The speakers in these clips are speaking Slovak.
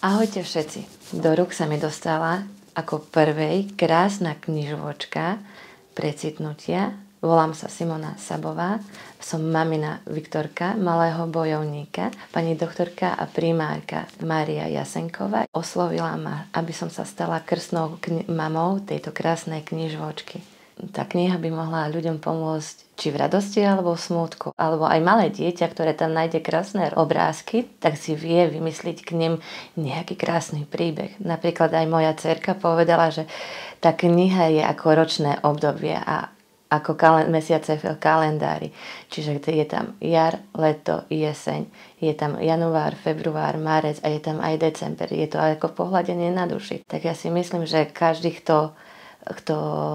Ahojte všetci. Do rúk sa mi dostala ako prvej krásna knižočka precitnutia. Volám sa Simona Sabová. Som mamina Viktorka, malého bojovníka. Pani doktorka a primárka Mária Jasenková oslovila ma, aby som sa stala krstnou mamou tejto krásnej knižočky. Tá kniha by mohla ľuďom pomôcť či v radosti alebo v smútku. Alebo aj malé dieťa, ktoré tam nájde krásne obrázky, tak si vie vymysliť k nim nejaký krásny príbeh. Napríklad aj moja dcerka povedala, že tá kniha je ako ročné obdobie a ako mesiace v kalendári. Čiže je tam jar, leto, jeseň, je tam január, február, marec a je tam aj december. Je to ako pohľadenie na duši. Tak ja si myslím, že každý, kto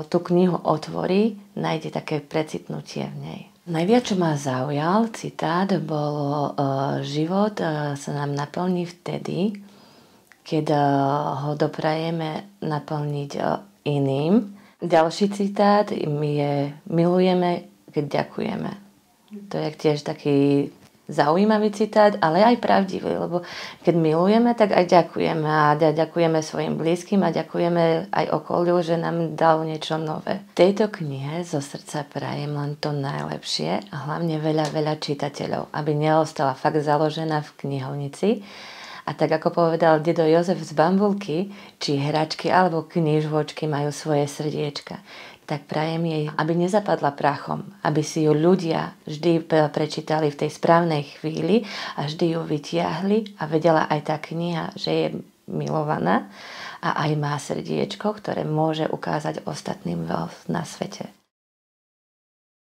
tú knihu otvorí, nájde také precitnutie v nej. Najviac, čo ma zaujal citát, bolo život sa nám naplní vtedy, keď ho doprajeme naplniť iným. Ďalší citát je milujeme, keď ďakujeme. To je tiež taký zaujímavý citát, ale aj pravdivý, lebo keď milujeme, tak aj ďakujeme a ďakujeme svojim blízkym a ďakujeme aj okoliu, že nám dal niečo nové. V tejto knihe zo srdca prajem len to najlepšie a hlavne veľa čitateľov, aby neostala fakt založená v knihovnici. A tak ako povedal dedo Jozef z Bambulky, či hračky alebo knižočky majú svoje srdiečka, tak prajem jej, aby nezapadla prachom, aby si ju ľudia vždy prečítali v tej správnej chvíli a vždy ju vytiahli a vedela aj tá kniha, že je milovaná a aj má srdiečko, ktoré môže ukázať ostatným na svete.